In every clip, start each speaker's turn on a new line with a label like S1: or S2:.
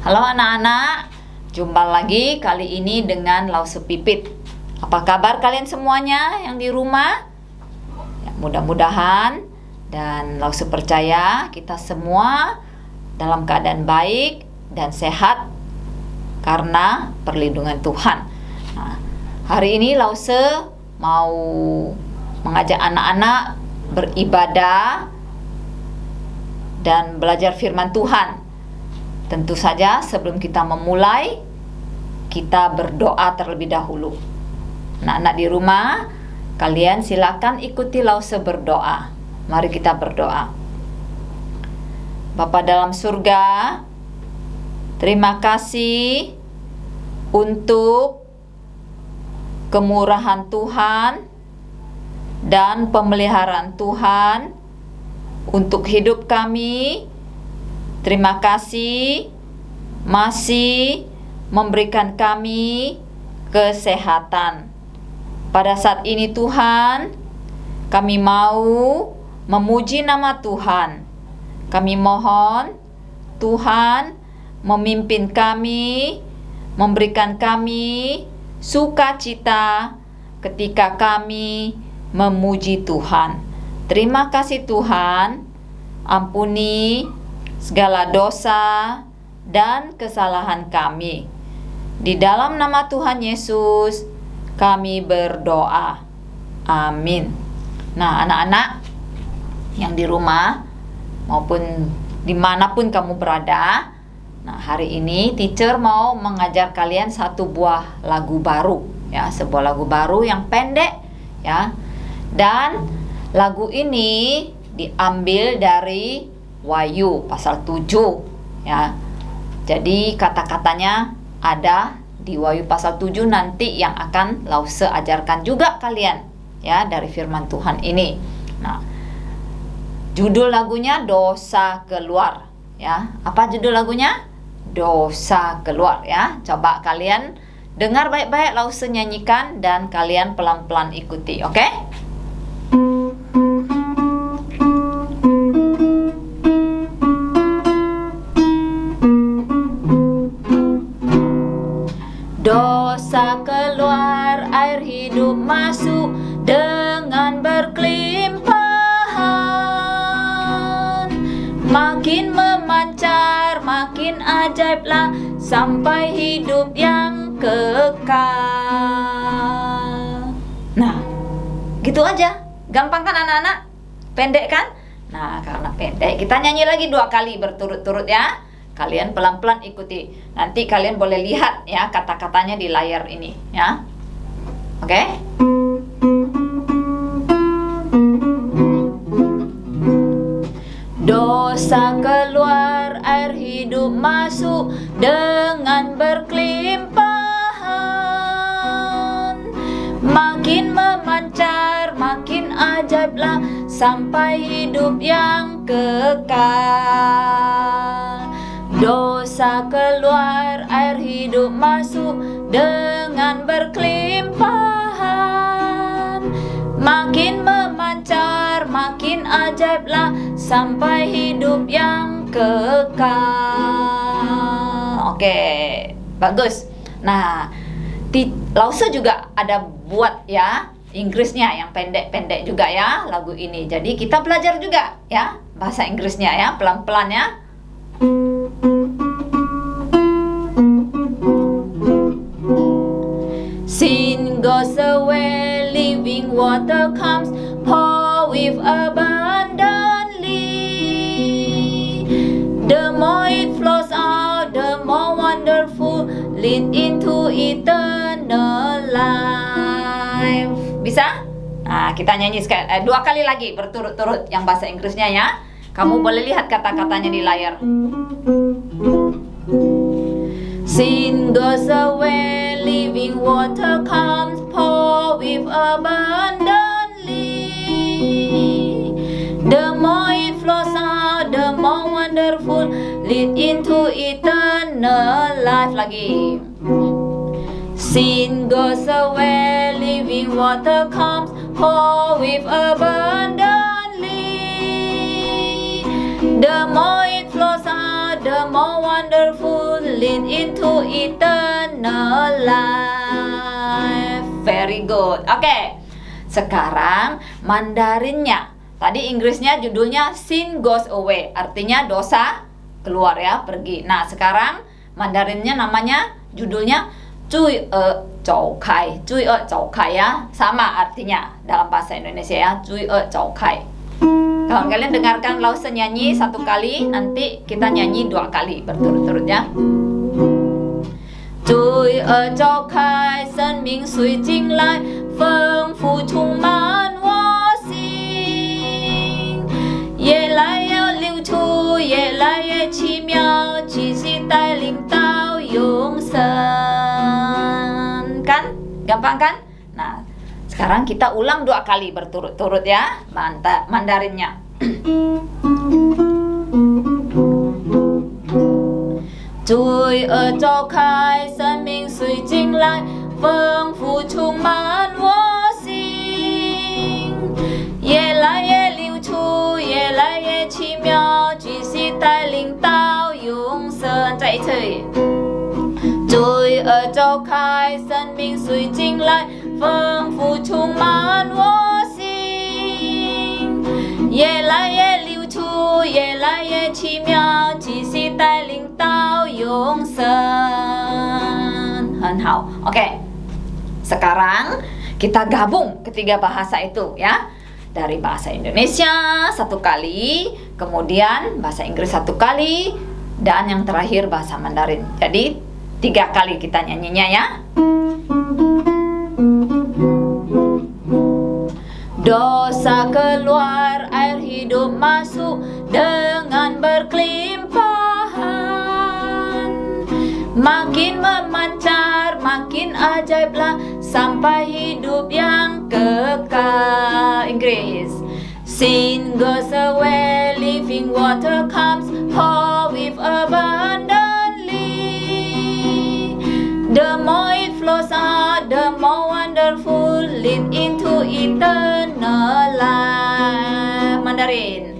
S1: Halo anak-anak, jumpa lagi kali ini dengan Lause Pipit. Apa kabar kalian semuanya yang di rumah? Ya, mudah-mudahan dan Lause percaya kita semua dalam keadaan baik dan sehat karena perlindungan Tuhan. Nah, hari ini Lause mau mengajak anak-anak beribadah dan belajar firman Tuhan. Tentu saja sebelum kita memulai, kita berdoa terlebih dahulu. Anak-anak di rumah, kalian silakan ikuti Lause berdoa. Mari kita berdoa. Bapa dalam surga, terima kasih untuk kemurahan Tuhan dan pemeliharaan Tuhan untuk hidup kami. Terima kasih masih memberikan kami kesehatan. Pada saat ini Tuhan, kami mau memuji nama Tuhan. Kami mohon Tuhan memimpin kami, memberikan kami sukacita ketika kami memuji Tuhan. Terima kasih Tuhan, ampuni segala dosa dan kesalahan kami. Di dalam nama Tuhan Yesus kami berdoa. Amin. Nah, anak-anak yang di rumah maupun dimanapun kamu berada, nah hari ini teacher mau mengajar kalian satu buah lagu baru, ya, sebuah lagu baru yang pendek, ya. Dan lagu ini diambil dari Wahyu pasal 7, ya. Jadi kata-katanya ada di Wahyu pasal 7 nanti yang akan Lause ajarkan juga kalian, ya, dari firman Tuhan ini. Nah, judul lagunya Dosa Keluar, ya. Apa judul lagunya? Dosa Keluar, ya. Coba kalian dengar baik-baik Lause nyanyikan dan kalian pelan-pelan ikuti, oke? Dosa keluar, air hidup masuk dengan berkelimpahan. Makin memancar, makin ajaiblah sampai hidup yang kekal. Nah, gitu aja. Gampang kan anak-anak? Pendek kan? Nah, karena pendek, kita nyanyi lagi 2 kali berturut-turut, ya. Kalian pelan-pelan ikuti. Nanti kalian boleh lihat, ya, kata-katanya di layar ini, ya. Oke? Dosa keluar, air hidup masuk dengan berkelimpahan. Makin memancar, makin ajaiblah sampai hidup yang kekal. Dosa keluar, air hidup masuk dengan berkelimpahan. Makin memancar, makin ajaiblah sampai hidup yang kekal. Oke, bagus. Nah, Lause juga ada buat, ya, Inggrisnya yang pendek-pendek juga, ya, lagu ini. Jadi kita belajar juga, ya, bahasa Inggrisnya, ya, pelan-pelan, ya. Sin goes away, living water comes, pour with abundantly. The more it flows out, the more wonderful, lead into eternal life. Bisa? Nah, kita nyanyi 2 kali lagi berturut-turut yang bahasa Inggrisnya, ya. Kamu boleh lihat kata-katanya di layar. Sin goes away, living water comes, pour with abundantly. The more it flows out, the more wonderful, lead into eternal life. Lagi. Sin goes away, living water comes, pour with abundantly. The more it flows out, the more wonderful, lead into eternal life. Very good. Oke. Sekarang Mandarinnya. Tadi Inggrisnya judulnya Sin goes away, artinya dosa keluar ya, pergi. Nah, sekarang Mandarinnya namanya judulnya Cui Zhou Kai. Cui Zhou Kai ya, sama artinya dalam bahasa Indonesia ya, Cui Zhou Kai. Kalau kalian dengarkan Lause nyanyi satu kali, nanti kita nyanyi 2 kali berturut-turut ya. Cui Zhou Kai, 生命随进来，丰富充满我心，越来越流出，越来越奇妙，气息带领到永生。Kan? Gampang kan? Nah, sekarang kita ulang 2 kali berturut-turut ya, Mandarinnya. 罪恶召开，生命随进来，丰富充满我心，越来越流出，越来越奇妙，继续带领到永生。再一次。罪恶召开，生命随进来，丰富充满我心，越来越流出，越来越奇妙，继续带领到永生。很好。Oke. Sekarang kita gabung ketiga bahasa itu ya. Dari bahasa Indonesia 1 kali, kemudian bahasa Inggris 1 kali, dan yang terakhir bahasa Mandarin. Jadi 3 kali kita nyanyinya ya. Dosa keluar, air hidup masuk dengan berkelimpahan, makin memancar, makin ajaiblah sampai hidup yang kekal. Inggris. Sin goes away, living water comes, pour with abundantly. The more it flows out, the more wonderful, lead into eternal life. Mandarin.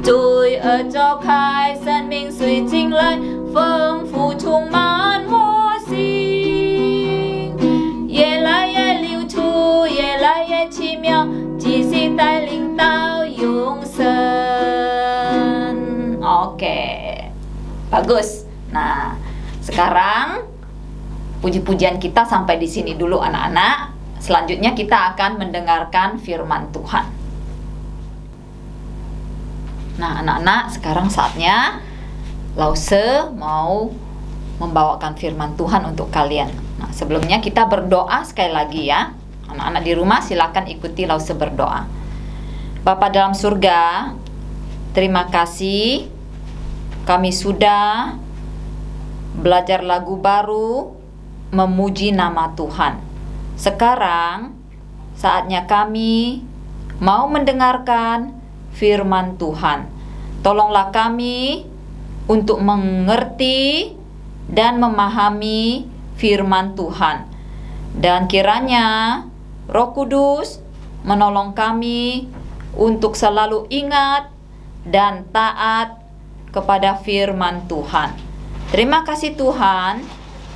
S1: 罪恶召开，生命随进来，丰富充满我心，越来越流出，越来越奇妙，继续带领到永生。Oke, bagus. Nah, sekarang puji-pujian kita sampai di sini dulu anak-anak. Selanjutnya kita akan mendengarkan firman Tuhan. Nah, anak-anak, sekarang saatnya Lause mau membawakan firman Tuhan untuk kalian. Nah, sebelumnya kita berdoa sekali lagi ya. Anak-anak di rumah silakan ikuti Lause berdoa. Bapa dalam surga, terima kasih kami sudah belajar lagu baru memuji nama Tuhan. Sekarang saatnya kami mau mendengarkan firman Tuhan. Tolonglah kami untuk mengerti dan memahami firman Tuhan. Dan kiranya Roh Kudus menolong kami untuk selalu ingat dan taat kepada firman Tuhan. Terima kasih Tuhan.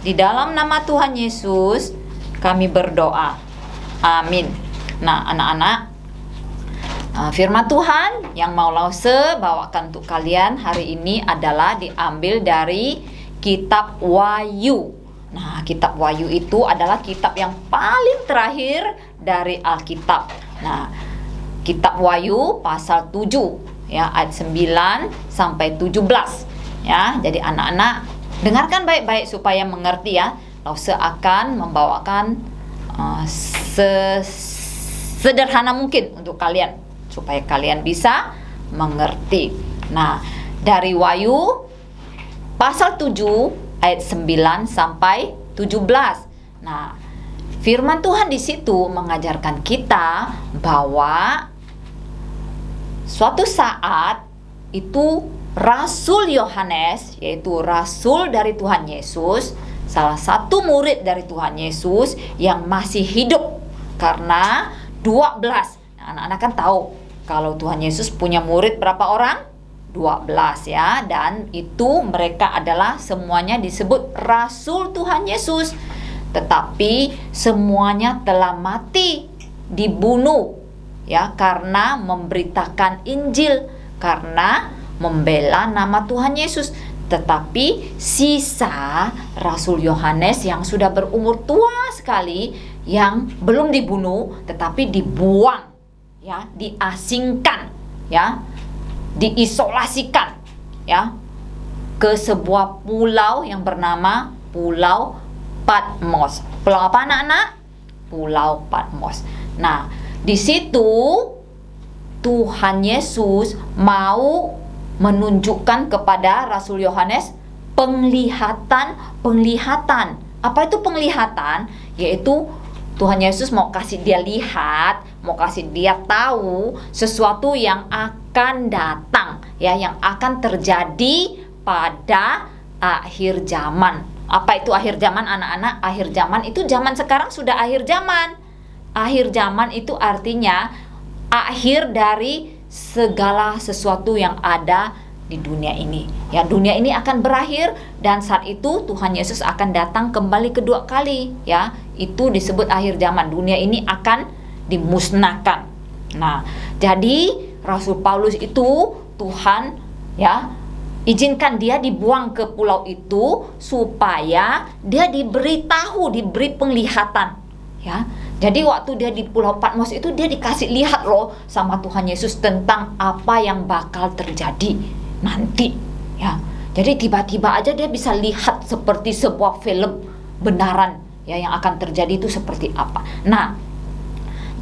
S1: Di dalam nama Tuhan Yesus kami berdoa. Amin. Nah, anak-anak, firman Tuhan yang mau Lause bawakan untuk kalian hari ini adalah diambil dari kitab Wahyu. Nah, kitab Wahyu itu adalah kitab yang paling terakhir dari Alkitab. Nah, kitab Wahyu pasal 7 ya, ayat 9 sampai 17 ya. Jadi anak-anak dengarkan baik-baik supaya mengerti ya. Lause akan membawakan sederhana mungkin untuk kalian supaya kalian bisa mengerti. Nah, dari Wahyu pasal 7 ayat 9 sampai 17. Nah, firman Tuhan di situ mengajarkan kita bahwa suatu saat itu Rasul Yohanes, yaitu rasul dari Tuhan Yesus, salah satu murid dari Tuhan Yesus yang masih hidup, karena 12. Nah, anak-anak kan tahu kalau Tuhan Yesus punya murid berapa orang? 12 ya, dan itu mereka adalah semuanya disebut rasul Tuhan Yesus. Tetapi semuanya telah mati, dibunuh ya, karena memberitakan Injil, karena membela nama Tuhan Yesus. Tetapi sisa Rasul Yohanes yang sudah berumur tua sekali, yang belum dibunuh tetapi dibuang ya, diasingkan ya, diisolasikan ya, ke sebuah pulau yang bernama Pulau Patmos. Pulau apa anak-anak? Pulau Patmos. Nah, di situ Tuhan Yesus mau menunjukkan kepada Rasul Yohanes penglihatan. Apa itu penglihatan? Yaitu Tuhan Yesus mau kasih dia lihat, mau kasih dia tahu sesuatu yang akan datang ya, yang akan terjadi pada akhir zaman. Apa itu akhir zaman anak-anak? Akhir zaman itu zaman sekarang sudah akhir zaman. Akhir zaman itu artinya akhir dari segala sesuatu yang ada di dunia ini. Ya, dunia ini akan berakhir dan saat itu Tuhan Yesus akan datang kembali kedua kali, ya. Itu disebut akhir zaman. Dunia ini akan dimusnahkan. Nah, jadi Rasul Paulus itu Tuhan ya izinkan dia dibuang ke pulau itu supaya dia diberi penglihatan, ya. Jadi waktu dia di Pulau Patmos itu dia dikasih lihat loh sama Tuhan Yesus tentang apa yang bakal terjadi nanti, ya. Jadi tiba-tiba aja dia bisa lihat seperti sebuah film benaran ya, yang akan terjadi itu seperti apa. Nah,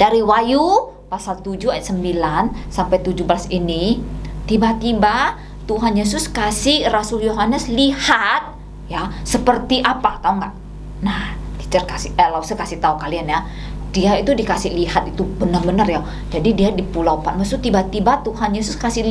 S1: dari Wahyu pasal 7 ayat 9 sampai 17 ini, tiba-tiba Tuhan Yesus kasih Rasul Yohanes lihat ya seperti apa, tahu nggak? Nah, Lause kasih tahu kalian ya, dia itu dikasih lihat itu benar-benar ya. Jadi dia di Pulau Patmos itu tiba-tiba Tuhan Yesus kasih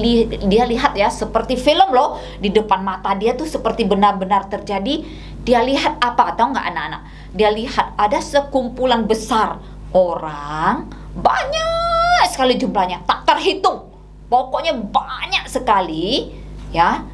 S1: dia lihat ya seperti film loh, di depan mata dia tuh seperti benar-benar terjadi. Dia lihat apa, tahu nggak anak-anak? Dia lihat ada sekumpulan besar orang, banyak sekali jumlahnya, tak terhitung. Pokoknya banyak sekali ya,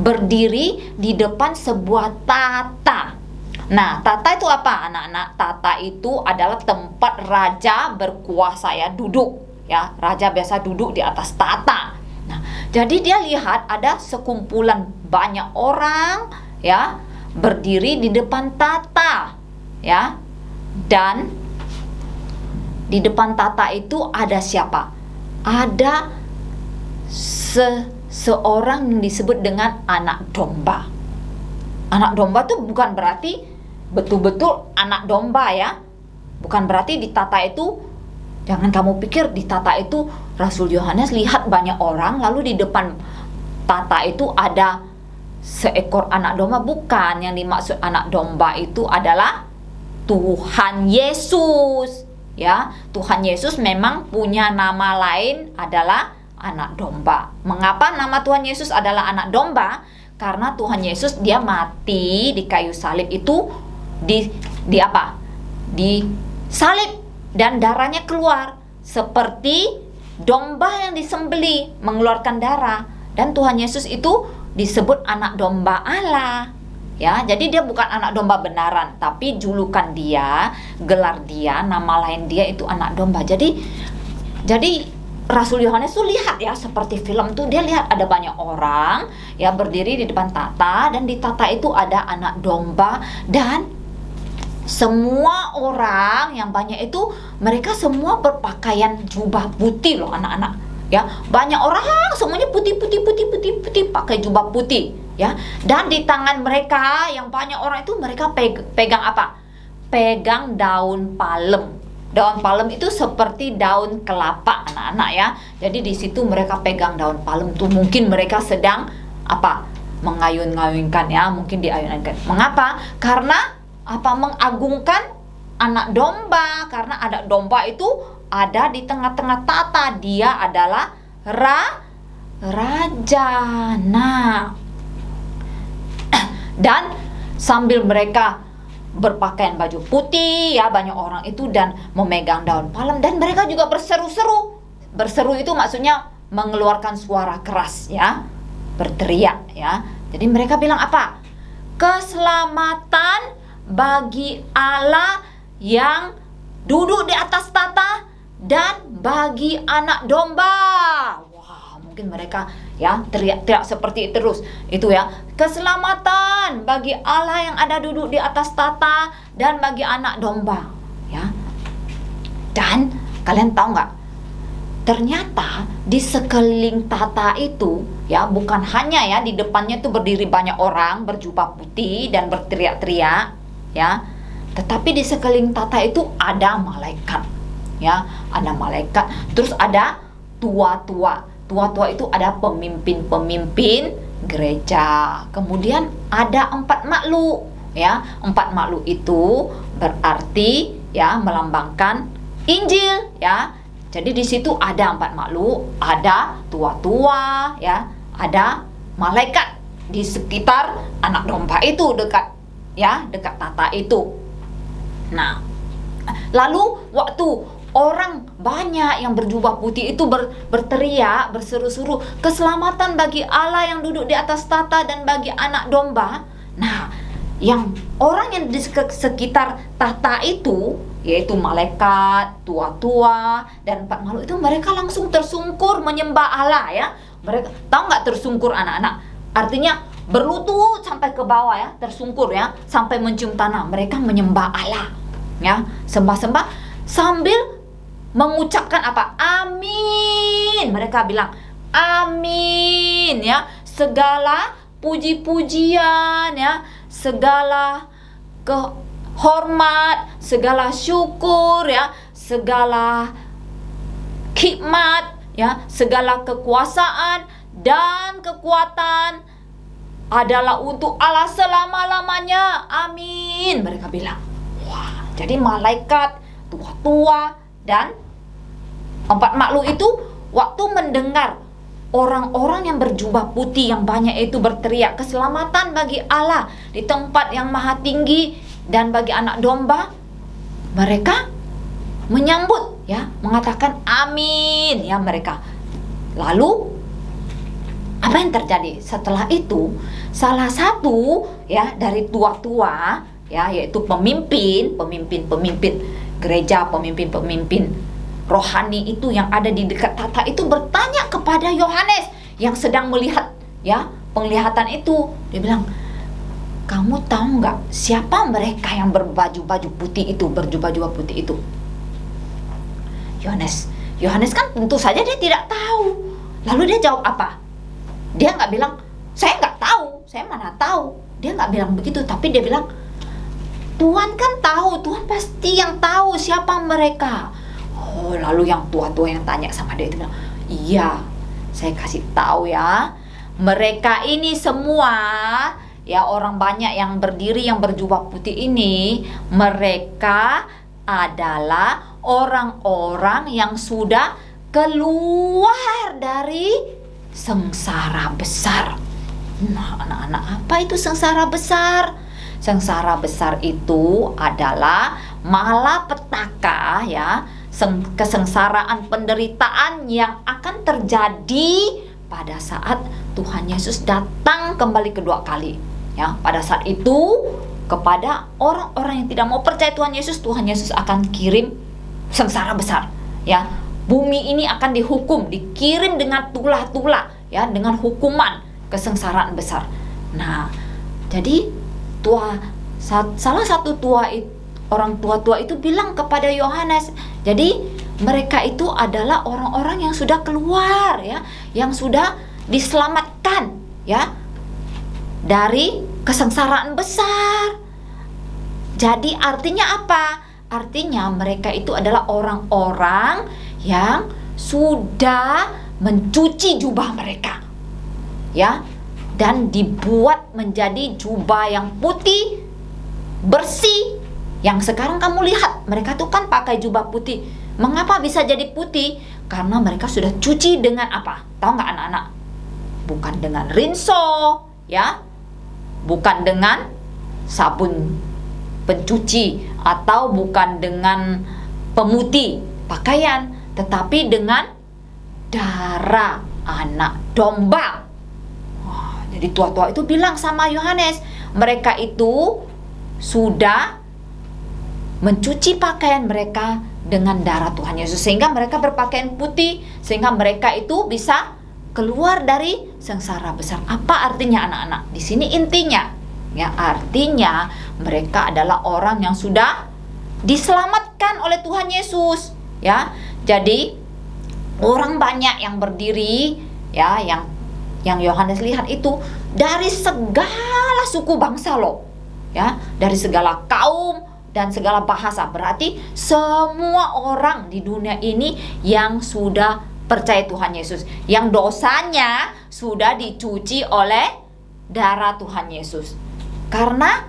S1: berdiri di depan sebuah tata. Nah, tata itu apa anak-anak? Tata itu adalah tempat raja berkuasa ya, duduk ya. Raja biasa duduk di atas tata. Nah, jadi dia lihat ada sekumpulan banyak orang ya berdiri di depan tata ya. Dan di depan tata itu ada siapa? Ada seorang yang disebut dengan anak domba. Anak domba tuh bukan berarti betul-betul anak domba ya. Bukan berarti di tata itu, jangan kamu pikir di tata itu Rasul Yohanes lihat banyak orang lalu di depan tata itu ada seekor anak domba. Bukan, yang dimaksud anak domba itu adalah Tuhan Yesus ya. Tuhan Yesus memang punya nama lain adalah anak domba. Mengapa nama Tuhan Yesus adalah anak domba? Karena Tuhan Yesus dia mati di kayu salib itu di apa? Di salib dan darahnya keluar seperti domba yang disembelih mengeluarkan darah, dan Tuhan Yesus itu disebut anak domba Allah. Ya, jadi dia bukan anak domba benaran, tapi julukan dia, gelar dia, nama lain dia itu anak domba. Jadi Rasul Yohanes tuh lihat ya seperti film tuh, dia lihat ada banyak orang ya berdiri di depan tata, dan di tata itu ada anak domba, dan semua orang yang banyak itu mereka semua berpakaian jubah putih loh anak-anak ya. Banyak orang semuanya putih pakai jubah putih ya. Dan di tangan mereka yang banyak orang itu mereka pegang apa? Pegang daun palem. Daun palem itu seperti daun kelapa anak-anak ya. Jadi di situ mereka pegang daun palem tuh, mungkin mereka sedang apa? Mengayun-ngayunkan ya, mungkin diayun-ayunkan. Mengapa? Karena mengagungkan anak domba, karena anak domba itu ada di tengah-tengah tata. Dia adalah raja. Nah, dan sambil mereka berpakaian baju putih, ya, banyak orang itu, dan memegang daun palem, dan mereka juga berseru-seru. Berseru itu maksudnya mengeluarkan suara keras, ya, berteriak, ya. Jadi mereka bilang apa? Keselamatan bagi Allah yang duduk di atas tata dan bagi anak domba. Wah, mungkin mereka, ya, teriak-teriak seperti itu terus. Itu, ya, keselamatan bagi Allah yang ada duduk di atas tata dan bagi anak domba, ya. Dan kalian tahu nggak? Ternyata di sekeliling tata itu, ya, bukan hanya, ya, di depannya itu berdiri banyak orang berjubah putih dan berteriak-teriak, ya, tetapi di sekeliling tata itu ada malaikat, ya, ada malaikat. Terus ada tua-tua. Tua-tua itu ada pemimpin-pemimpin gereja. Kemudian ada 4 makhluk, ya. 4 makhluk itu berarti, ya, melambangkan Injil, ya. Jadi di situ ada 4 makhluk, ada tua-tua, ya, ada malaikat di sekitar anak domba itu, dekat, ya, dekat tata itu. Nah, lalu waktu orang banyak yang berjubah putih itu berteriak, berseru-seru, keselamatan bagi Allah yang duduk di atas tata dan bagi anak domba. Nah, yang orang yang di sekitar tata itu, yaitu malaikat, tua-tua, dan 4 makhluk itu, mereka langsung tersungkur menyembah Allah, ya. Mereka tahu nggak tersungkur, anak-anak? Artinya berlutut sampai ke bawah, ya, tersungkur, ya, sampai mencium tanah. Mereka menyembah Allah, ya, sembah-sembah sambil mengucapkan apa? Amin. Mereka bilang amin, ya. Segala puji-pujian, ya, segala hormat, segala syukur, ya, segala hikmat, ya, segala kekuasaan dan kekuatan adalah untuk Allah selama-lamanya. Amin. Mereka bilang. Wah, jadi malaikat, tua-tua, dan 4 makhluk itu waktu mendengar orang-orang yang berjubah putih yang banyak itu berteriak keselamatan bagi Allah di tempat yang maha tinggi dan bagi anak domba, mereka menyambut, ya, mengatakan amin, ya, mereka. Lalu apa yang terjadi? Setelah itu salah satu, ya, dari tua-tua, ya, yaitu pemimpin gereja, pemimpin rohani itu yang ada di dekat tata itu bertanya kepada Yohanes yang sedang melihat, ya, penglihatan itu. Dia bilang, kamu tahu nggak siapa mereka yang berbaju-baju putih itu, berjubah-jubah putih itu? Yohanes kan tentu saja dia tidak tahu. Lalu dia jawab apa? Dia nggak bilang, saya nggak tahu, saya mana tahu. Dia nggak bilang begitu, tapi dia bilang, Tuhan kan tahu, Tuhan pasti yang tahu siapa mereka. Oh, lalu yang tua-tua yang tanya sama dia itu bilang, iya, saya kasih tahu, ya, mereka ini semua, ya, orang banyak yang berdiri yang berjubah putih ini, mereka adalah orang-orang yang sudah keluar dari sengsara besar. Nah, anak-anak, apa itu sengsara besar? Sengsara besar itu adalah malapetaka, ya, kesengsaraan, penderitaan yang akan terjadi pada saat Tuhan Yesus datang kembali kedua kali, ya. Pada saat itu kepada orang-orang yang tidak mau percaya Tuhan Yesus akan kirim sengsara besar, ya. Bumi ini akan dihukum, dikirim dengan tulah-tulah, ya, dengan hukuman kesengsaraan besar. Nah, jadi salah satu orang tua-tua itu bilang kepada Yohanes, jadi mereka itu adalah orang-orang yang sudah keluar, ya, yang sudah diselamatkan, ya, dari kesengsaraan besar. Jadi artinya apa? Artinya mereka itu adalah orang-orang yang sudah mencuci jubah mereka, ya, dan dibuat menjadi jubah yang putih bersih. Yang sekarang kamu lihat, mereka tuh kan pakai jubah putih. Mengapa bisa jadi putih? Karena mereka sudah cuci dengan apa? Tahu nggak anak-anak? Bukan dengan rinso, ya, bukan dengan sabun pencuci, atau bukan dengan pemutih pakaian, tetapi dengan darah anak domba. Wah, jadi tua-tua itu bilang sama Yohanes, mereka itu sudah mencuci pakaian mereka dengan darah Tuhan Yesus, sehingga mereka berpakaian putih, sehingga mereka itu bisa keluar dari sengsara besar. Apa artinya anak-anak? Di sini intinya, ya, artinya mereka adalah orang yang sudah diselamatkan oleh Tuhan Yesus, ya. Jadi orang banyak yang berdiri, ya, yang Yohanes lihat itu dari segala suku bangsa loh, ya, dari segala kaum dan segala bahasa. Berarti semua orang di dunia ini yang sudah percaya Tuhan Yesus, yang dosanya sudah dicuci oleh darah Tuhan Yesus. Karena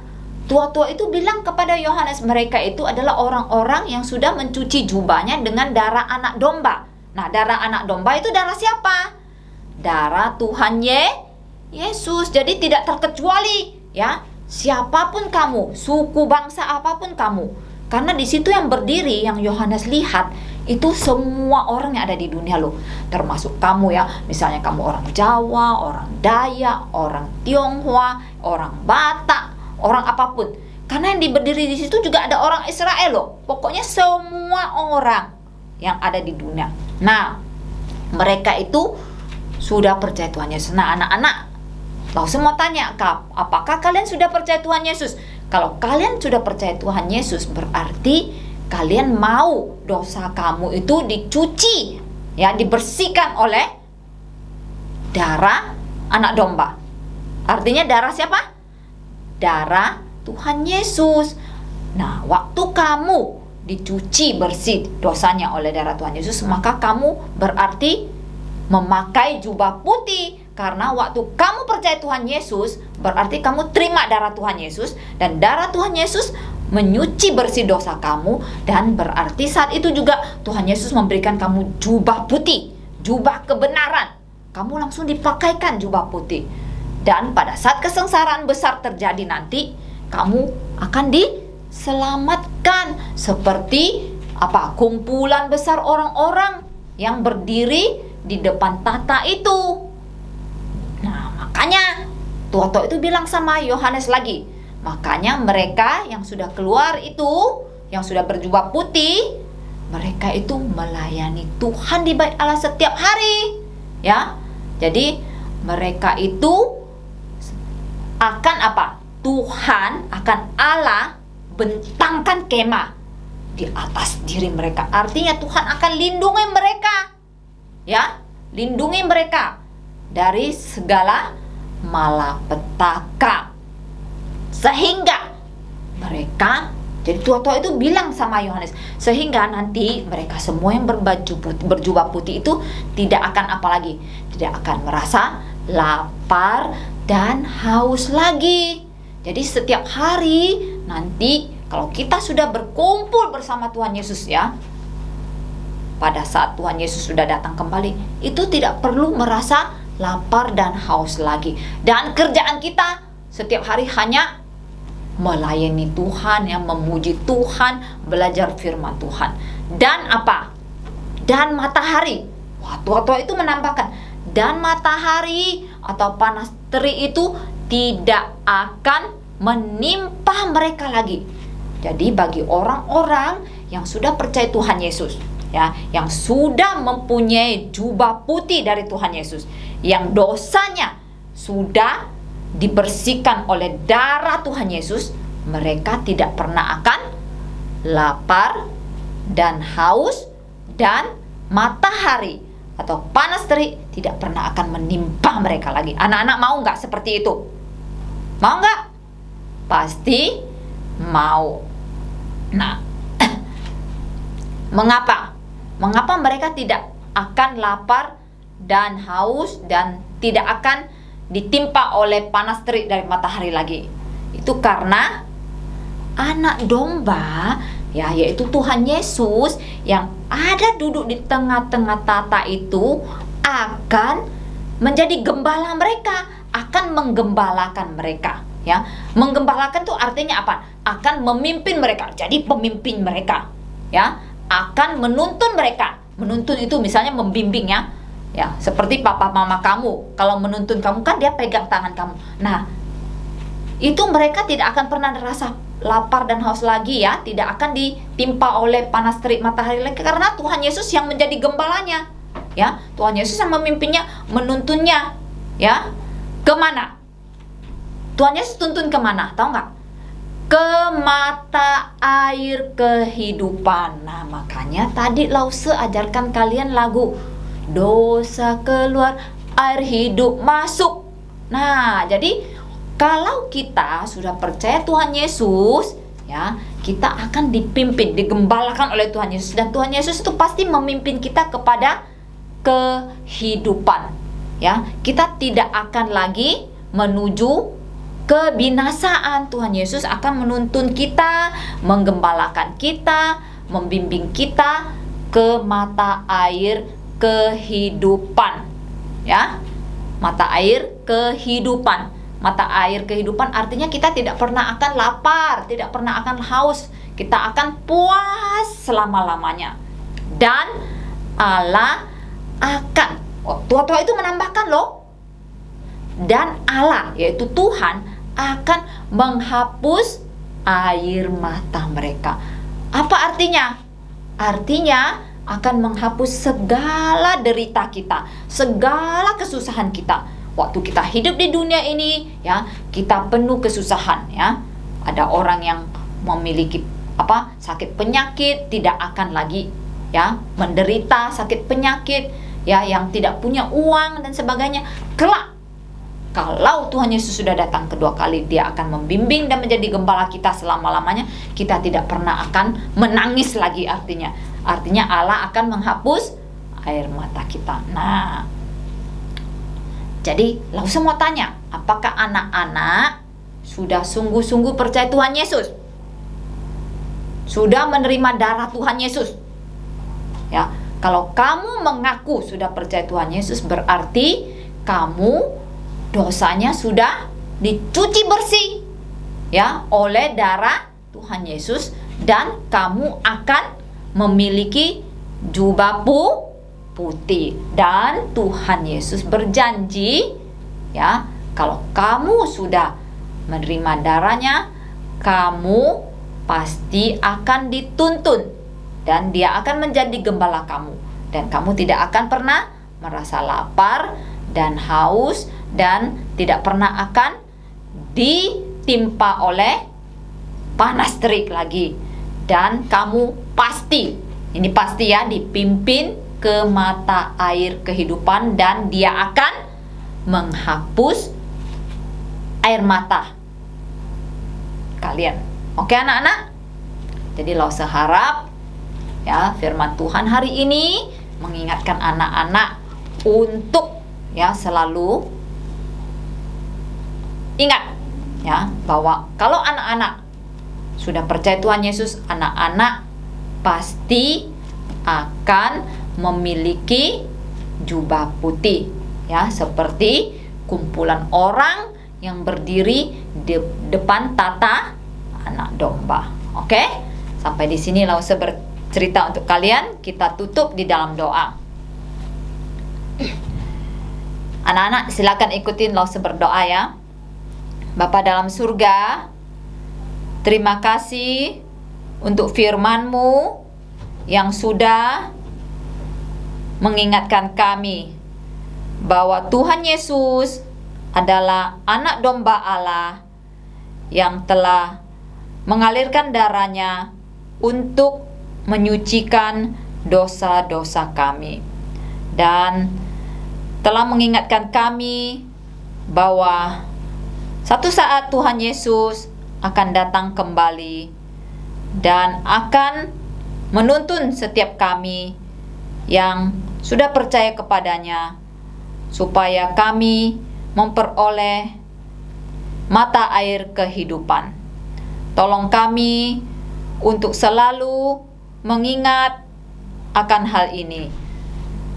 S1: tua-tua itu bilang kepada Yohanes, mereka itu adalah orang-orang yang sudah mencuci jubahnya dengan darah anak domba. Nah, darah anak domba itu darah siapa? Darah Tuhan Yesus. Jadi tidak terkecuali, ya, siapapun kamu, suku bangsa apapun kamu. Karena di situ yang berdiri, yang Yohanes lihat, itu semua orang yang ada di dunia loh. Termasuk kamu, ya. Misalnya kamu orang Jawa, orang Dayak, orang Tionghoa, orang Batak, orang apapun. Karena yang berdiri di situ juga ada orang Israel loh. Pokoknya semua orang yang ada di dunia. Nah, mereka itu sudah percaya Tuhan Yesus. Nah, anak-anak, lalu semua tanya, apakah kalian sudah percaya Tuhan Yesus? Kalau kalian sudah percaya Tuhan Yesus, berarti kalian mau dosa kamu itu dicuci, ya, dibersihkan oleh darah anak domba. Artinya darah siapa? Darah Tuhan Yesus. Nah, waktu kamu dicuci bersih dosanya oleh darah Tuhan Yesus, maka kamu berarti memakai jubah putih. Karena waktu kamu percaya Tuhan Yesus, berarti kamu terima darah Tuhan Yesus, dan darah Tuhan Yesus menyuci bersih dosa kamu. Dan berarti saat itu juga Tuhan Yesus memberikan kamu jubah putih, jubah kebenaran. Kamu langsung dipakaikan jubah putih. Dan pada saat kesengsaraan besar terjadi nanti, kamu akan diselamatkan. Seperti apa? Kumpulan besar orang-orang yang berdiri di depan tahta itu. Nah, makanya tua-tua itu bilang sama Yohanes lagi, makanya mereka yang sudah keluar itu, yang sudah berjubah putih, mereka itu melayani Tuhan di bait Allah setiap hari, ya. Jadi mereka itu akan apa? Tuhan, akan Allah bentangkan kemah di atas diri mereka. Artinya Tuhan akan lindungi mereka, ya, lindungi mereka dari segala malapetaka, sehingga mereka, jadi tua-tua itu bilang sama Yohanes, sehingga nanti mereka semua yang berjubah putih itu tidak akan apa lagi, tidak akan merasa lapar dan haus lagi. Jadi setiap hari nanti kalau kita sudah berkumpul bersama Tuhan Yesus, ya, pada saat Tuhan Yesus sudah datang kembali, itu tidak perlu merasa lapar dan haus lagi. Dan kerjaan kita setiap hari hanya melayani Tuhan, yang memuji Tuhan, belajar firman Tuhan. Dan apa? Dan matahari. Wah, tua-tua itu menambahkan, dan matahari atau panas terik itu tidak akan menimpa mereka lagi. Jadi bagi orang-orang yang sudah percaya Tuhan Yesus, ya, yang sudah mempunyai jubah putih dari Tuhan Yesus, yang dosanya sudah dibersihkan oleh darah Tuhan Yesus, mereka tidak pernah akan lapar dan haus, dan matahari atau panas terik tidak pernah akan menimpa mereka lagi. Anak-anak mau nggak seperti itu? Mau nggak? Pasti mau. Nah, mengapa? Mengapa mereka tidak akan lapar dan haus dan tidak akan ditimpa oleh panas terik dari matahari lagi? Itu karena anak domba, ya, yaitu Tuhan Yesus yang ada duduk di tengah-tengah tata itu akan menjadi gembala mereka, akan menggembalakan mereka, ya. Menggembalakan itu artinya apa? Akan memimpin mereka, jadi pemimpin mereka, ya. Akan menuntun mereka. Menuntun itu misalnya membimbing, ya. Ya, seperti papa mama kamu, kalau menuntun kamu kan dia pegang tangan kamu. Nah, itu mereka tidak akan pernah merasa lapar dan haus lagi, ya. Tidak akan ditimpa oleh panas terik matahari lagi, karena Tuhan Yesus yang menjadi gembalanya, ya. Tuhan Yesus yang memimpinnya, menuntunnya, ya. Kemana? Tuhan Yesus tuntun kemana? Tahu nggak? Ke mata air kehidupan. Nah, makanya tadi Lause ajarkan kalian lagu dosa keluar, air hidup masuk. Nah, jadi kalau kita sudah percaya Tuhan Yesus, ya, kita akan dipimpin, digembalakan oleh Tuhan Yesus, dan Tuhan Yesus itu pasti memimpin kita kepada kehidupan, ya. Kita tidak akan lagi menuju kebinasaan. Tuhan Yesus akan menuntun kita, menggembalakan kita, membimbing kita ke mata air kehidupan, ya. Mata air kehidupan. Mata air kehidupan artinya kita tidak pernah akan lapar, tidak pernah akan haus. Kita akan puas selama-lamanya. Dan Allah akan, tua-tua itu menambahkan loh, dan Allah, yaitu Tuhan, akan menghapus air mata mereka. Apa artinya? Artinya akan menghapus segala derita kita, segala kesusahan kita. Waktu kita hidup di dunia ini, ya, kita penuh kesusahan, ya. Ada orang yang memiliki sakit penyakit, tidak akan lagi, ya, menderita sakit penyakit, ya, yang tidak punya uang dan sebagainya. Kelak, kalau Tuhan Yesus sudah datang kedua kali, Dia akan membimbing dan menjadi gembala kita selama-lamanya. Kita tidak pernah akan menangis lagi, artinya Allah akan menghapus air mata kita. Nah, jadi Lause mau tanya, apakah anak-anak sudah sungguh-sungguh percaya Tuhan Yesus? Sudah menerima darah Tuhan Yesus? Ya, kalau kamu mengaku sudah percaya Tuhan Yesus, berarti kamu dosanya sudah dicuci bersih, ya, oleh darah Tuhan Yesus, dan kamu akan memiliki jubah putih. Dan Tuhan Yesus berjanji, ya, kalau kamu sudah menerima darahnya, kamu pasti akan dituntun, dan Dia akan menjadi gembala kamu, dan kamu tidak akan pernah merasa lapar dan haus, dan tidak pernah akan ditimpa oleh panas terik lagi. Dan kamu pasti, ini pasti, ya, dipimpin ke mata air kehidupan, dan Dia akan menghapus air mata kalian. Oke anak-anak? Jadi Lause harap, ya, firman Tuhan hari ini mengingatkan anak-anak untuk, ya, selalu ingat, ya, bahwa kalau anak-anak sudah percaya Tuhan Yesus, anak-anak pasti akan memiliki jubah putih, ya, seperti kumpulan orang yang berdiri di depan tata anak domba. Oke? Sampai di sini Lause bercerita untuk kalian. Kita tutup di dalam doa. Anak-anak silakan ikutin Lause berdoa, ya. Bapa dalam surga, terima kasih untuk firman-Mu yang sudah mengingatkan kami bahwa Tuhan Yesus adalah anak domba Allah yang telah mengalirkan darahnya untuk menyucikan dosa-dosa kami, dan telah mengingatkan kami bahwa satu saat Tuhan Yesus akan datang kembali dan akan menuntun setiap kami yang sudah percaya kepadanya, supaya kami memperoleh mata air kehidupan. Tolong kami untuk selalu mengingat akan hal ini.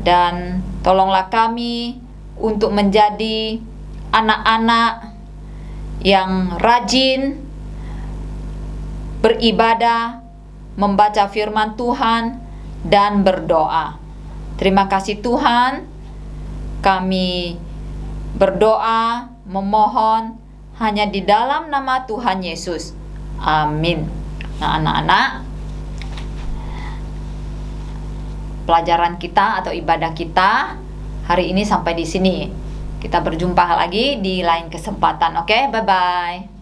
S1: Dan tolonglah kami untuk menjadi anak-anak yang rajin beribadah, membaca firman Tuhan, dan berdoa. Terima kasih Tuhan. Kami berdoa, memohon hanya di dalam nama Tuhan Yesus. Amin. Nah, anak-anak, pelajaran kita atau ibadah kita hari ini sampai di sini. Kita berjumpa lagi di lain kesempatan. Oke, bye-bye.